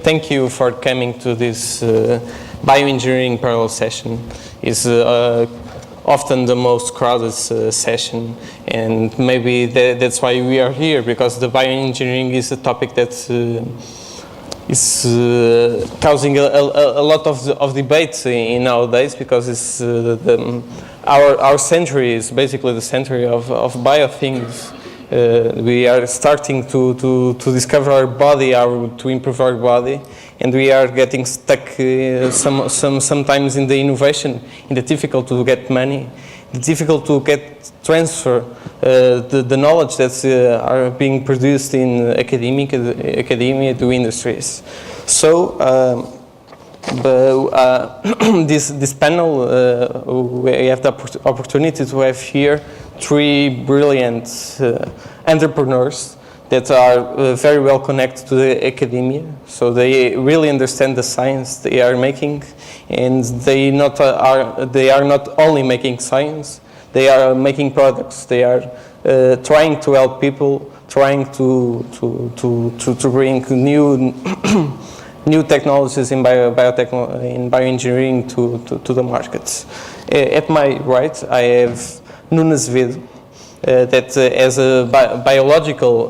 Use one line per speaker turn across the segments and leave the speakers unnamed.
thank you for coming to this bioengineering parallel session. It's often the most crowded session, and maybe that's why we are here, because the bioengineering is a topic that is causing a lot of debate in nowadays, because it's our century is basically the century of bio things. We are starting to discover our body, to improve our body, and we are getting stuck sometimes in the innovation, in the difficult to get money, the difficult to get transfer the knowledge that are being produced in academia to industries. So this panel, we have the opportunity to have here 3 brilliant entrepreneurs that are very well connected to the academia, so they really understand the science they are making, and they are not only making science, they are making products. They are trying to help people, trying to bring new technologies in bioengineering to the markets. At my right, I have Nuno Azevedo, that has a biological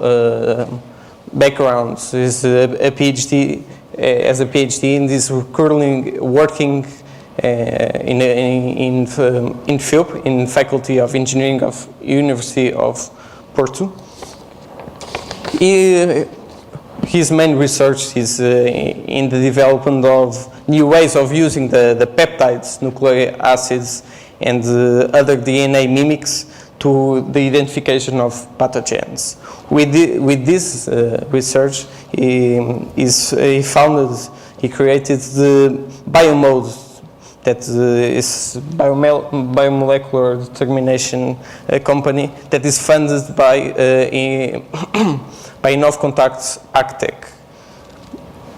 background, is a PhD, as a PhD, and is currently working in FEUP, in Faculty of Engineering of University of Porto. His main research is in the development of new ways of using the peptides, nucleic acids, and other DNA mimics to the identification of pathogens. With this research, he created the BioMode, that is biomolecular determination company that is funded by Innovcontacts Actec.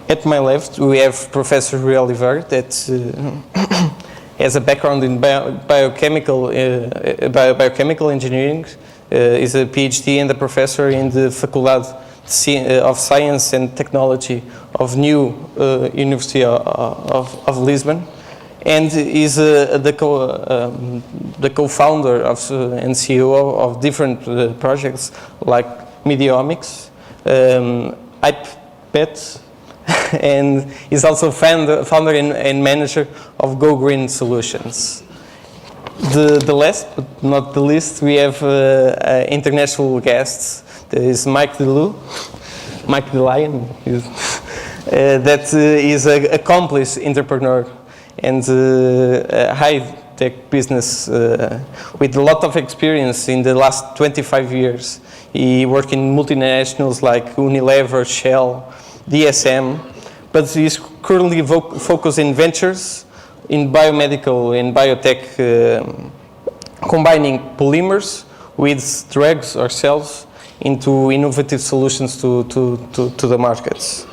At my left, we have Professor Rui Oliveira, that has a background in biochemical engineering, is a PhD and a professor in the Faculdade of Science and Technology of New University of Lisbon, and is the co-founder and CEO of different projects like MediaOmics, HybPAT, and is also founder and manager of GoGreen solutions. The last but not the least, we have international guests. There is Mike the Lion, that is an accomplished entrepreneur and high-tech business with a lot of experience in the last 25 years. He worked in multinationals like Unilever, Shell, DSM, but he's currently focused in ventures in biomedical and biotech, combining polymers with drugs or cells into innovative solutions to the markets.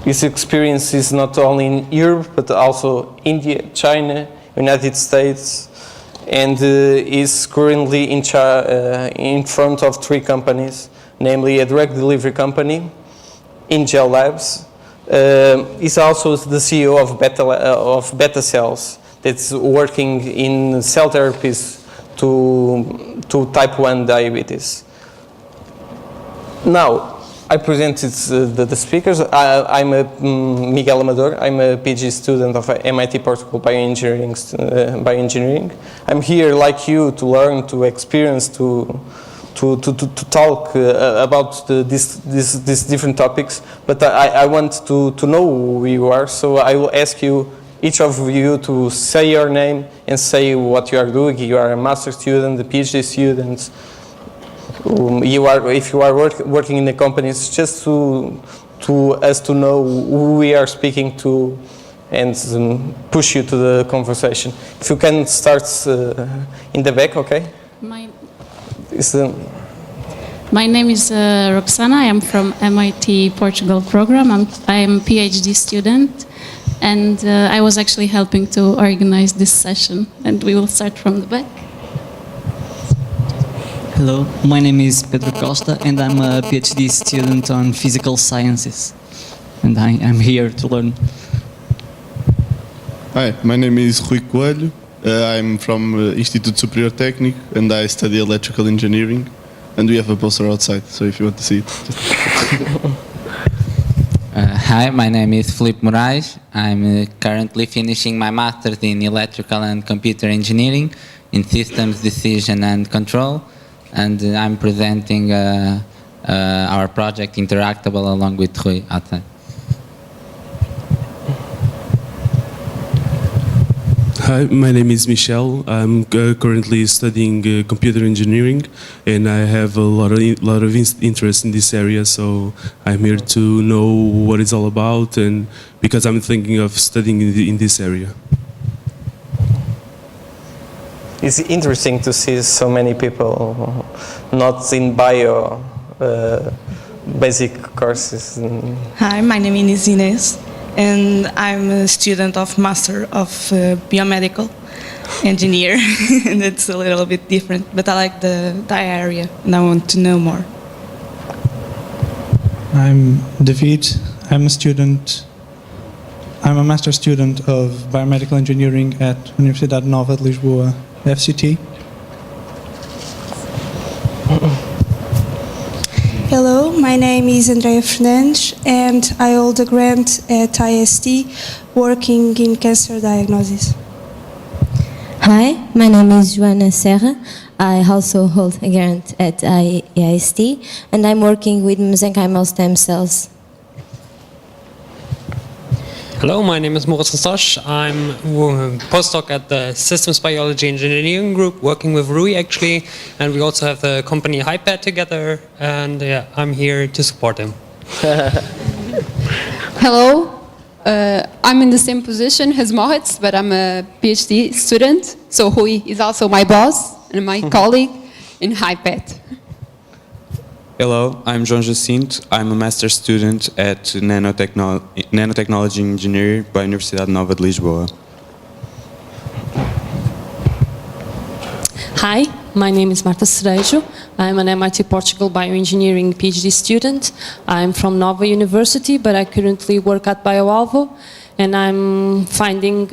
His experience is not only in Europe, but also India, China, United States, and is currently in front of 3 companies, namely a drug delivery company, InGell Labs. He's also the CEO of Beta Cells, that's working in cell therapies to type 1 diabetes. Now, I presented the speakers. I'm Miguel Amador. I'm a PhD student of MIT Portugal Bioengineering. I'm here like you to learn, to experience, to talk about these different topics. But I want to know who you are, so I will ask you, each of you, to say your name and say what you are doing. You are a master student, a PhD student. If you are working in the companies, just to us to know who we are speaking to and push you to the conversation. If you can start in the back, okay?
My name is Roxana. I am from MIT Portugal program. I am a PhD student, and I was actually helping to organize this session, and we will start from the back.
Hello, my name is Pedro Costa, and I'm a PhD student on physical sciences. and I'm here to learn.
Hi, my name is Rui Coelho. I'm from Instituto Superior Técnico and I study electrical engineering. And we have a poster outside, so if you want to see it.
Hi, my name is Filipe Moraes. I'm currently finishing my master's in electrical and computer engineering in systems decision and control, and I'm presenting our project Interactable along with Rui outside.
Hi, my name is Miguel. I'm currently studying computer engineering, and I have a lot of interest in this area. So I'm here to know what it's all about, and because I'm thinking of studying in this area.
It's interesting to see so many people not in bio basic courses.
Hi, my name is Inês, and I'm a student of Master of Biomedical Engineer, and it's a little bit different, but I like the area, and I want to know more.
I'm David. I'm a master student of Biomedical Engineering at Universidade Nova de Lisboa, FCT.
Hello, my name is Andrea Fernandes and I hold a grant at IST working in cancer diagnosis.
Hi, my name is Joana Serra. I also hold a grant at IST and I'm working with mesenchymal stem cells.
Hello, my name is Moritz Rastosh. I'm a postdoc at the Systems Biology Engineering Group, working with Rui actually, and we also have the company HybPAT together, and yeah, I'm here to support him.
Hello, I'm in the same position as Moritz, but I'm a PhD student, so Rui is also my boss and my colleague in HybPAT.
Hello, I'm João Jacinto. I'm a master's student at Nanotechnology Engineering by Universidade Nova de Lisboa.
Hi, my name is Marta Cerejo. I'm an MIT Portugal Bioengineering PhD student. I'm from Nova University, but I currently work at BioAlvo, and I'm finding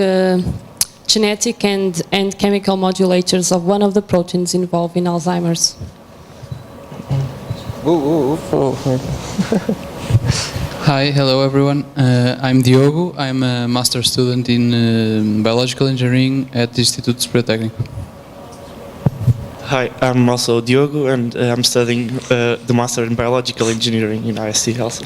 genetic and chemical modulators of one of the proteins involved in Alzheimer's.
Hi, hello everyone. I'm Diogo. I'm a master student in biological engineering at the Instituto Superior Técnico.
Hi, I'm also Diogo and I'm studying the master in biological engineering in IST also.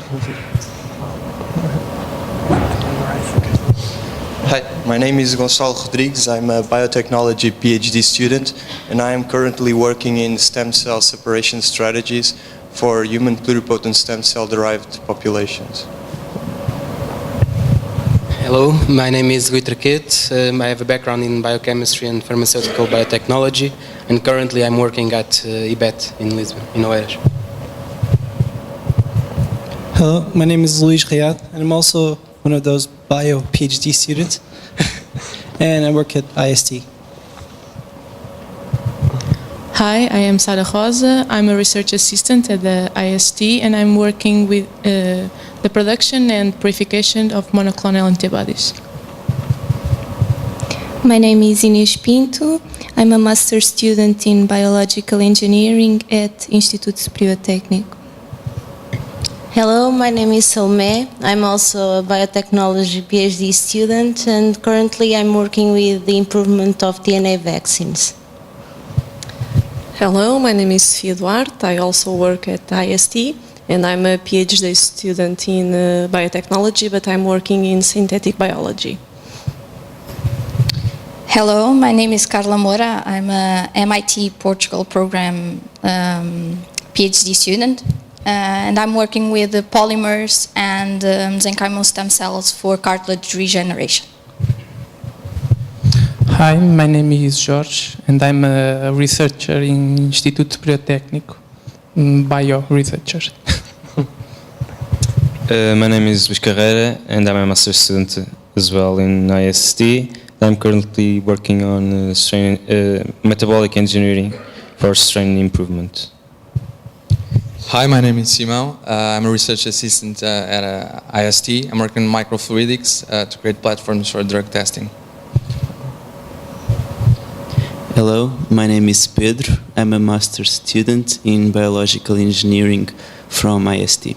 Hi, my name is Gonçalo Rodrigues. I'm a biotechnology PhD student and I am currently working in stem cell separation strategies for human pluripotent stem cell derived populations.
Hello, my name is Rui Traquete. I have a background in biochemistry and pharmaceutical biotechnology, and currently I'm working at IBET in Lisbon, in Oeiras.
Hello, my name is Luís Riad, and I'm also one of those bio PhD students, and I work at IST.
Hi, I am Sara Rosa. I'm a research assistant at the IST and I'm working with the production and purification of monoclonal antibodies.
My name is Inês Pinto. I'm a master student in biological engineering at Instituto Superior Técnico.
Hello, my name is Salme. I'm also a biotechnology PhD student and currently I'm working with the improvement of DNA vaccines.
Hello, my name is Sofia Duarte. I also work at IST and I'm a PhD student in biotechnology, but I'm working in synthetic biology.
Hello, my name is Carla Moura. I'm a MIT Portugal program PhD student and I'm working with the polymers and mesenchymal stem cells for cartilage regeneration.
Hi, my name is Jorge and I'm a researcher in Instituto Superior Técnico, bio researcher.
My name is Luís Carreira and I'm a master's student as well in IST. I'm currently working on metabolic engineering for strain improvement.
Hi, my name is Simão. I'm a research assistant at IST. I'm working in microfluidics to create platforms for drug testing.
Hello, my name is Pedro. I'm a master's student in biological engineering from IST.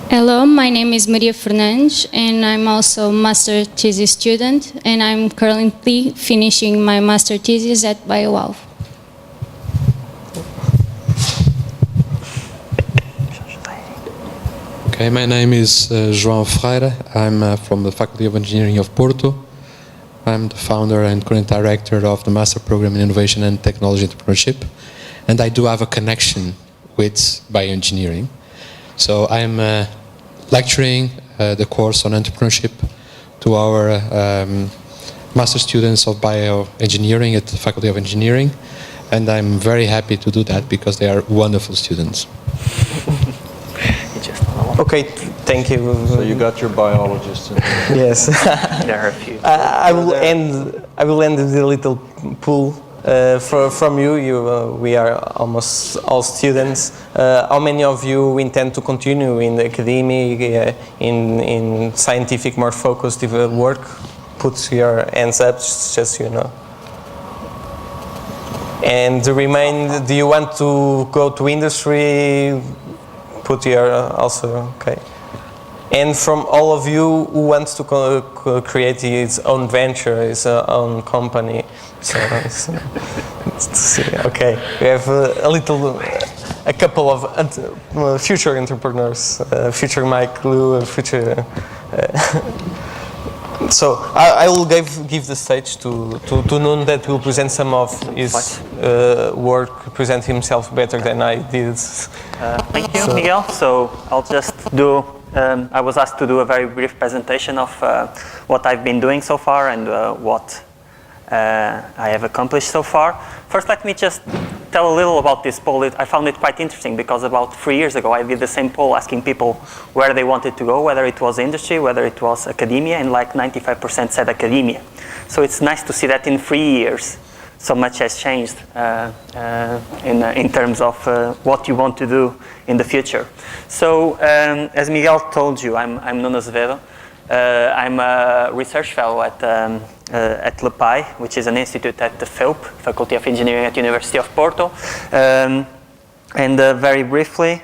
Hello, my name is Maria Fernandes and I'm also a master thesis student and I'm currently finishing my master thesis at BioAlvo.
Okay, my name is João Ferreira. I'm from the Faculty of Engineering of Porto. I'm the founder and current director of the Master Program in Innovation and Technology Entrepreneurship. And I do have a connection with bioengineering. So I'm lecturing the course on entrepreneurship to our master students of bioengineering at the Faculty of Engineering. And I'm very happy to do that because they are wonderful students.
Okay, thank you.
So you got your biologist.
Yes.
There are a few.
I will end with a little pool from you. We are almost all students. How many of you intend to continue in the academia, in scientific, more focused work? Put your hands up, just you know. And remain. Do you want to go to industry? Put your also okay. And from all of you who wants to create his own venture, his own company, so okay, we have a couple of future entrepreneurs, future Mike, Leeuw, future. So I will give the stage to Nuno that will present some of his work, present himself better than I did.
Thank you, Miguel. So I'll just do. I was asked to do a very brief presentation of what I've been doing so far and what I have accomplished so far. First, let me just tell a little about this poll. I found it quite interesting because about 3 years ago I did the same poll asking people where they wanted to go, whether it was industry, whether it was academia, and like 95% said academia. So it's nice to see that in 3 years so much has changed in terms of what you want to do in the future. So as Miguel told you, I'm Nuno Azevedo. I'm a research fellow at LEPAE, which is an institute at the FEUP, Faculty of Engineering at the University of Porto. And very briefly,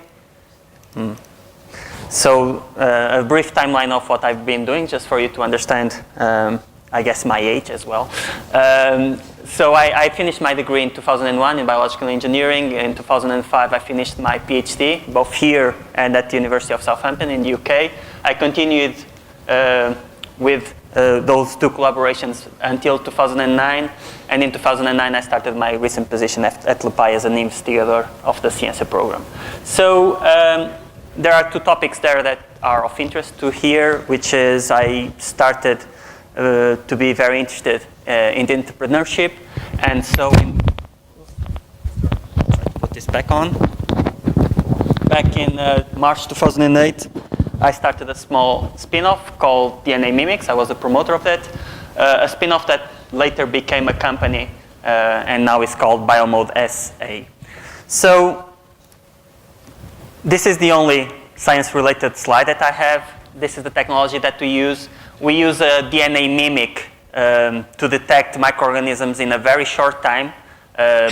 so a brief timeline of what I've been doing, just for you to understand, I guess, my age as well. So I finished my degree in 2001 in biological engineering. In 2005, I finished my PhD, both here and at the University of Southampton in the UK. I continued with those two collaborations until 2009, and in 2009 I started my recent position at LEPAE as an investigator of the Ciência program. So there are two topics there that are of interest to here, which is I started to be very interested in the entrepreneurship, and so put this back on. Back in March 2008, I started a small spin-off called DNA Mimics. I was the promoter of that. A spin-off that later became a company and now is called BioMode SA. So this is the only science-related slide that I have. This is the technology that we use. We use a DNA mimic to detect microorganisms in a very short time,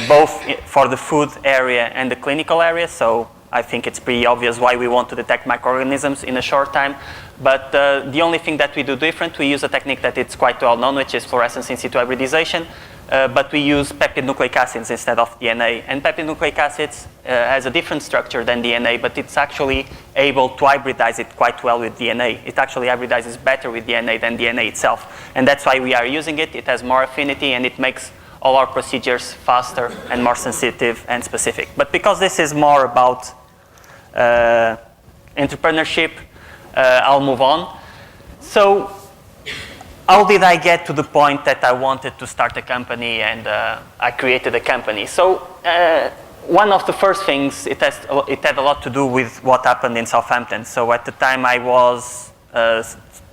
both for the food area and the clinical area. So I think it's pretty obvious why we want to detect microorganisms in a short time. But the only thing that we do different, we use a technique that it's quite well known, which is fluorescence in situ hybridization. But we use peptide nucleic acids instead of DNA. And peptide nucleic acids has a different structure than DNA, but it's actually able to hybridize it quite well with DNA. It actually hybridizes better with DNA than DNA itself. And that's why we are using it. It has more affinity and it makes all our procedures faster and more sensitive and specific. But because this is more about entrepreneurship, I'll move on. So how did I get to the point that I wanted to start a company and I created a company? So one of the first things, it had a lot to do with what happened in Southampton. So at the time I was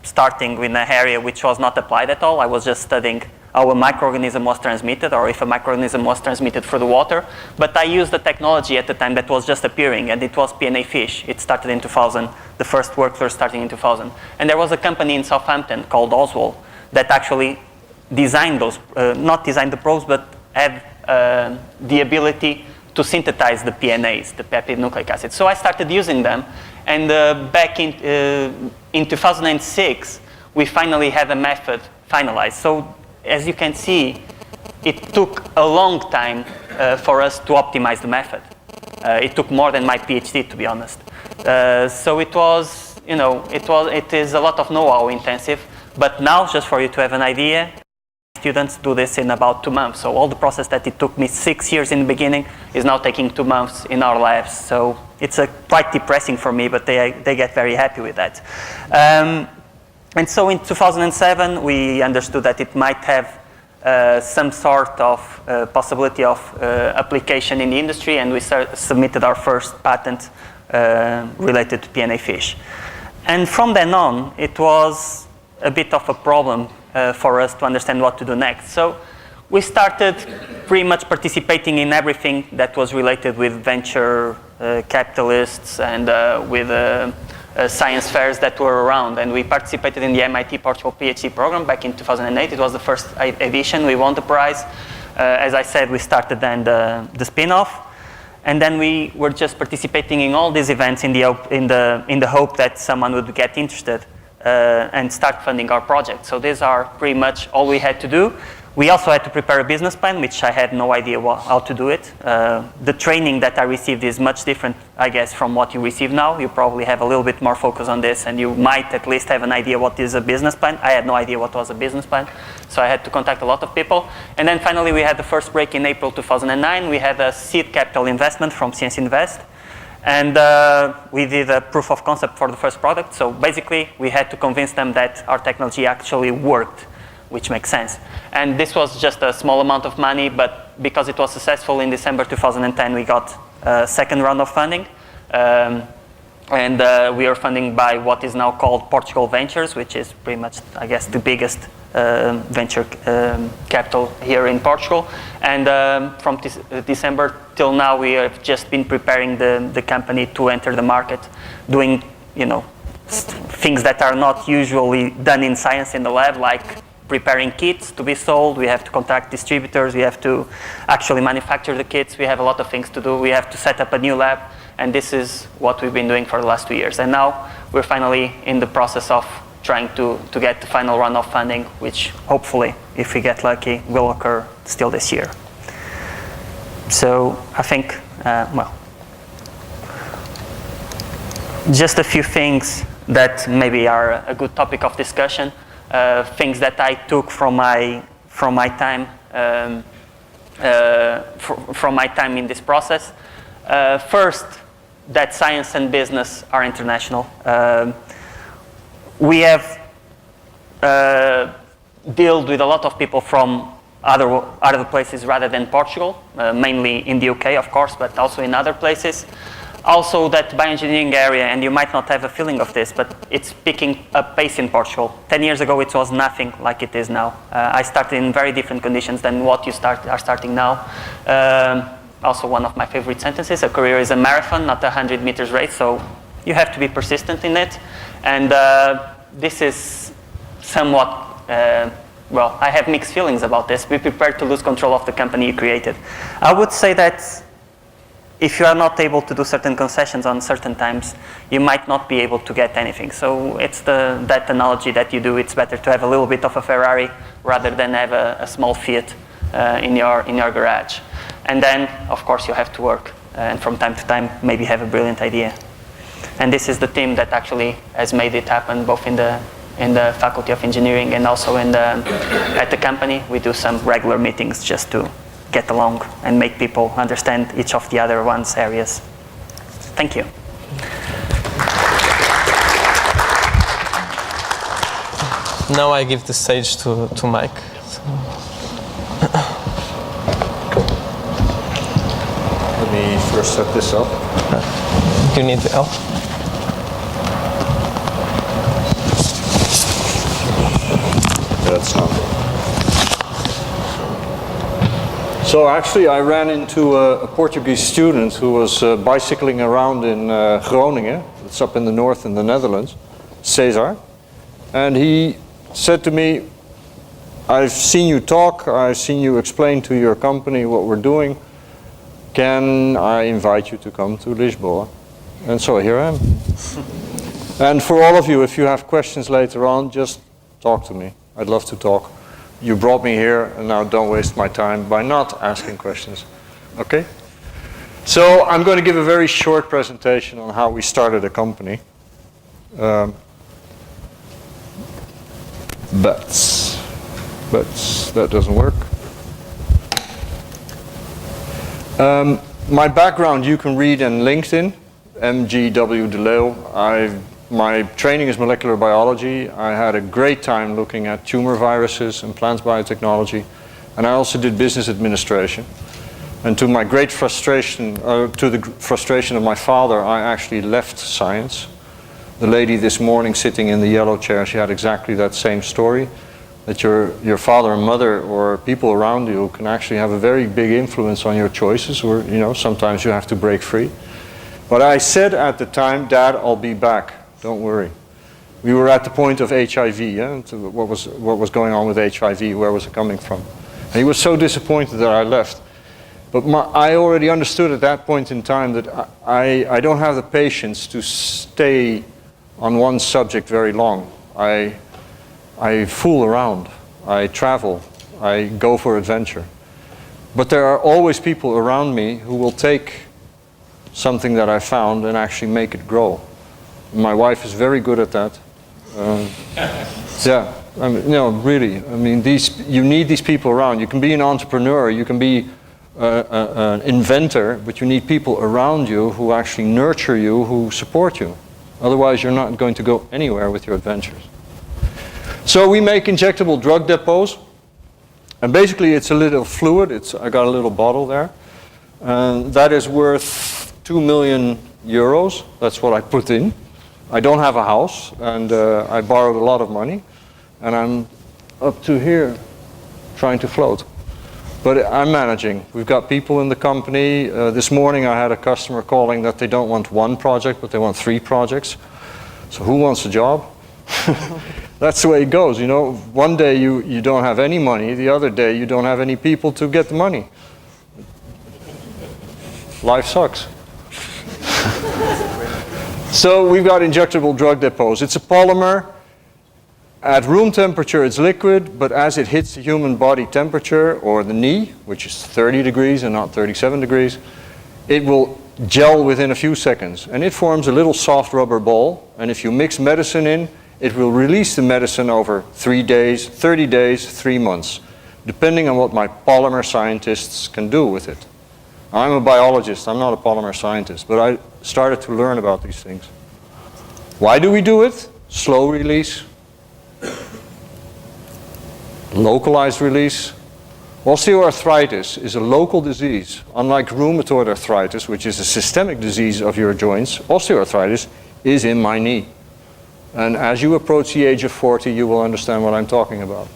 starting in an area which was not applied at all. I was just studying how a microorganism was transmitted, or if a microorganism was transmitted through the water. But I used the technology at the time that was just appearing, and it was PNA fish. It started in 2000. The first workflow starting in 2000. And there was a company in Southampton called Oswald that actually designed those, not designed the probes, but had the ability to synthesize the PNAs, the peptide nucleic acids. So I started using them, and back in 2006, we finally had a method finalized. So as you can see, it took a long time for us to optimize the method. It took more than my PhD, to be honest. So it was, it is a lot of know-how intensive. But now, just for you to have an idea, students do this in about 2 months. So all the process that it took me 6 years in the beginning is now taking 2 months in our labs. So it's quite depressing for me, but they get very happy with that. And so in 2007, we understood that it might have some sort of possibility of application in the industry, and we submitted our first patent related to PNA fish. And from then on, it was a bit of a problem for us to understand what to do next. So we started pretty much participating in everything that was related with venture capitalists and with science fairs that were around. And we participated in the MIT Portugal PhD program back in 2008. It was the first edition. We won the prize. As I said, we started then the spin-off. And then we were just participating in all these events in the hope that someone would get interested and start funding our project. So these are pretty much all we had to do. We also had to prepare a business plan, which I had no idea how to do it. The training that I received is much different, I guess, from what you receive now. You probably have a little bit more focus on this, and you might at least have an idea what is a business plan. I had no idea what was a business plan, so I had to contact a lot of people. And then finally, we had the first break in April 2009. We had a seed capital investment from Science Invest. And we did a proof of concept for the first product. So basically, we had to convince them that our technology actually worked, which makes sense. And this was just a small amount of money, but because it was successful in December 2010, we got a second round of funding. And we are funding by what is now called Portugal Ventures, which is pretty much, I guess, the biggest venture capital here in Portugal. And from December till now, we have just been preparing the company to enter the market, doing, things that are not usually done in science in the lab, like preparing kits to be sold. We have to contact distributors. We have to actually manufacture the kits. We have a lot of things to do. We have to set up a new lab. And this is what we've been doing for the last 2 years. And now we're finally in the process of trying to get the final round of funding, which hopefully, if we get lucky, will occur still this year. So I think, just a few things that maybe are a good topic of discussion. Things that I took from my time in this process. First, that science and business are international. We have dealt with a lot of people from other places rather than Portugal, mainly in the UK, of course, but also in other places. Also, that bioengineering area, and you might not have a feeling of this, but it's picking up pace in Portugal. 10 years ago, it was nothing like it is now. I started in very different conditions than what you are starting now. Also, one of my favorite sentences, a career is a marathon, not a 100 meters race, so you have to be persistent in it. And this is somewhat, I have mixed feelings about this. Be prepared to lose control of the company you created. I would say that if you are not able to do certain concessions on certain times, you might not be able to get anything. So it's that analogy that you do. It's better to have a little bit of a Ferrari rather than have a small Fiat in your garage. And then, of course, you have to work. And from time to time, maybe have a brilliant idea. And this is the team that actually has made it happen, both in the Faculty of Engineering and also at the company. We do some regular meetings just to get along and make people understand each of the other one's areas. Thank you.
Now I give the stage to Mike.
Let me first set this up.
Do you need help?
That's not. So actually I ran into a Portuguese student who was bicycling around in Groningen. It's up in the north in the Netherlands, Cesar. And he said to me, I've seen you talk, I've seen you explain to your company what we're doing. Can I invite you to come to Lisboa? And so here I am. And for all of you, if you have questions later on, just talk to me. I'd love to talk. You brought me here, and now don't waste my time by not asking questions. Okay? So I'm going to give a very short presentation on how we started a company. But that doesn't work. My background you can read in LinkedIn, MGW de Leeuw. My training is molecular biology. I had a great time looking at tumor viruses and plant biotechnology. And I also did business administration. And to my great frustration, to the frustration of my father, I actually left science. The lady this morning sitting in the yellow chair, she had exactly that same story. That your father and mother or people around you can actually have a very big influence on your choices, or sometimes you have to break free. But I said at the time, Dad, I'll be back. Don't worry. We were at the point of HIV. What was going on with HIV? Where was it coming from? And he was so disappointed that I left. But I already understood at that point in time that I don't have the patience to stay on one subject very long. I fool around. I travel. I go for adventure. But there are always people around me who will take something that I found and actually make it grow. My wife is very good at that. Yeah, I mean, really. I mean, you need these people around. You can be an entrepreneur, you can be an inventor, but you need people around you who actually nurture you, who support you. Otherwise, you're not going to go anywhere with your adventures. So we make injectable drug depots. And basically, it's a little fluid. I got a little bottle there. And that is worth 2 million euros. That's what I put in. I don't have a house, and I borrowed a lot of money, and I'm up to here trying to float. But I'm managing. We've got people in the company. This morning I had a customer calling that they don't want one project, but they want 3 projects. So who wants a job? That's the way it goes. One day you don't have any money, the other day you don't have any people to get the money. Life sucks. So we've got injectable drug depots. It's a polymer. At room temperature it's liquid, but as it hits the human body temperature, or the knee, which is 30 degrees and not 37 degrees, it will gel within a few seconds. And it forms a little soft rubber ball. And if you mix medicine in, it will release the medicine over 3 days, 30 days, 3 months, depending on what my polymer scientists can do with it. I'm a biologist, I'm not a polymer scientist, but I started to learn about these things. Why do we do it? Slow release, localized release. Osteoarthritis is a local disease. Unlike rheumatoid arthritis, which is a systemic disease of your joints, osteoarthritis is in my knee. And as you approach the age of 40, you will understand what I'm talking about.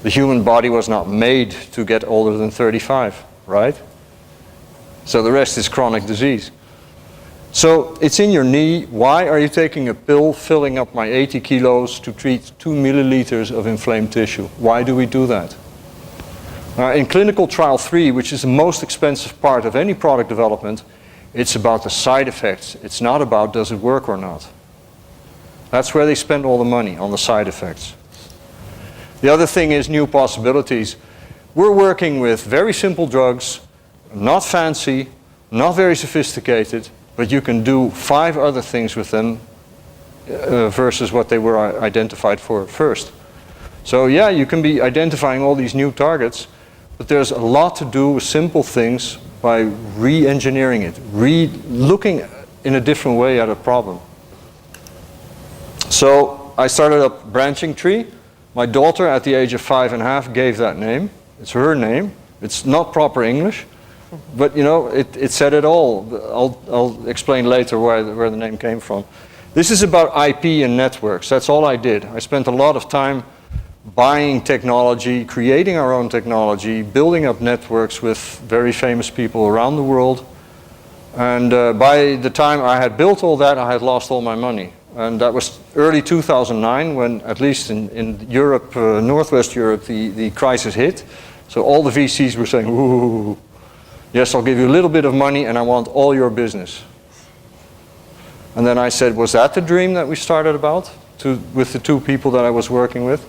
The human body was not made to get older than 35, right? So the rest is chronic disease. So it's in your knee. Why are you taking a pill filling up my 80 kilos to treat 2 milliliters of inflamed tissue? Why do we do that? In clinical trial 3, which is the most expensive part of any product development, it's about the side effects. It's not about does it work or not. That's where they spend all the money, on the side effects. The other thing is new possibilities. We're working with very simple drugs, not fancy, not very sophisticated, but you can do 5 other things with them versus what they were identified for at first. So yeah, you can be identifying all these new targets, but there's a lot to do with simple things by re-engineering it, looking in a different way at a problem. So I started a branching tree. My daughter at the age of 5.5 gave that name. It's her name. It's not proper English. But it said it all. I'll explain later where the name came from. This is about IP and networks. That's all I did. I spent a lot of time buying technology, creating our own technology, building up networks with very famous people around the world. And by the time I had built all that, I had lost all my money. And that was early 2009 when, at least in Europe, Northwest Europe, the crisis hit. So all the VCs were saying, ooh, yes, I'll give you a little bit of money and I want all your business. And then I said, was that the dream that we started about with the two people that I was working with?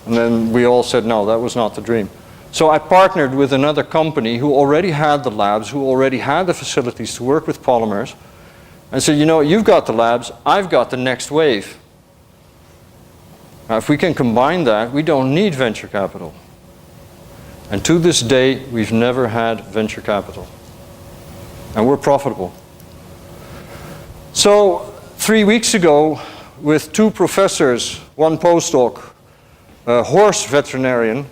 And then we all said, no, that was not the dream. So I partnered with another company who already had the labs, who already had the facilities to work with polymers. And said, you know, you've got the labs, I've got the next wave. Now, if we can combine that, we don't need venture capital. And to this day, we've never had venture capital. And we're profitable. So 3 weeks ago, with 2 professors, 1 postdoc, a horse veterinarian,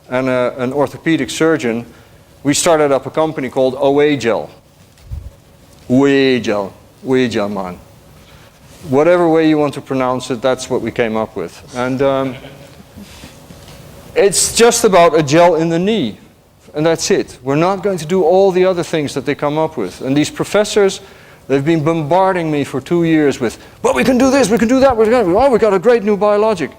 and an orthopedic surgeon, we started up a company called InGell. InGell, man. Whatever way you want to pronounce it, that's what we came up with. And it's just about a gel in the knee, and that's it. We're not going to do all the other things that they come up with. And these professors, they've been bombarding me for 2 years with, well, we can do this, we can do that, we got a great new biologic.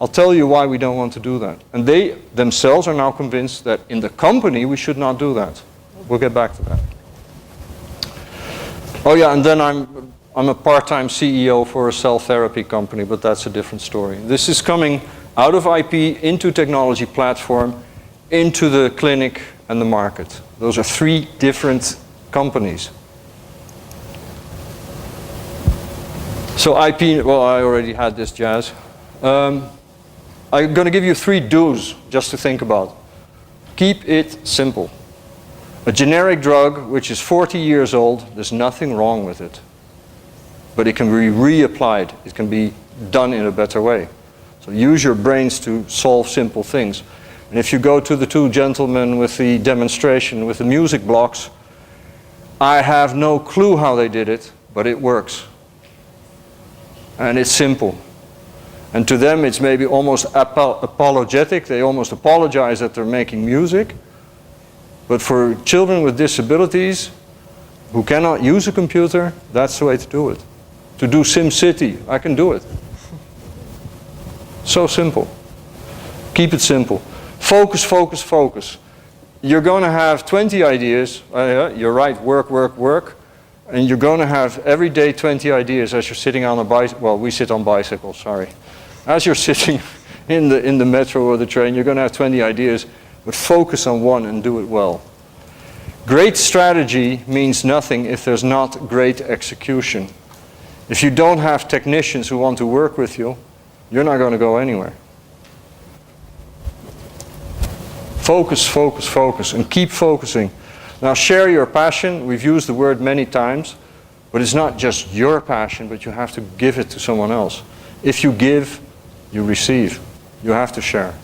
I'll tell you why we don't want to do that. And they themselves are now convinced that in the company we should not do that. We'll get back to that. Oh yeah, and then I'm a part-time CEO for a cell therapy company, but that's a different story. This is coming out of IP into technology platform, into the clinic and the market. Those are 3 different companies. So IP, well, I already had this jazz. I'm going to give you 3 do's just to think about. Keep it simple. A generic drug which is 40 years old, there's nothing wrong with it. But it can be reapplied. It can be done in a better way. So use your brains to solve simple things. And if you go to the 2 gentlemen with the demonstration with the music blocks, I have no clue how they did it, but it works. And it's simple. And to them it's maybe almost apologetic. They almost apologize that they're making music. But for children with disabilities who cannot use a computer, that's the way to do it. To do SimCity, I can do it. So simple. Keep it simple. Focus, focus, focus. You're going to have 20 ideas. You're right, work, work, work. And you're going to have every day 20 ideas as you're sitting on a bicycle. Well, we sit on bicycles, sorry. As you're sitting in the metro or the train, you're going to have 20 ideas, but focus on one and do it well. Great strategy means nothing if there's not great execution. If you don't have technicians who want to work with you, you're not going to go anywhere. Focus, focus, focus, and keep focusing. Now share your passion. We've used the word many times, but it's not just your passion, but you have to give it to someone else. If you give, you receive. You have to share.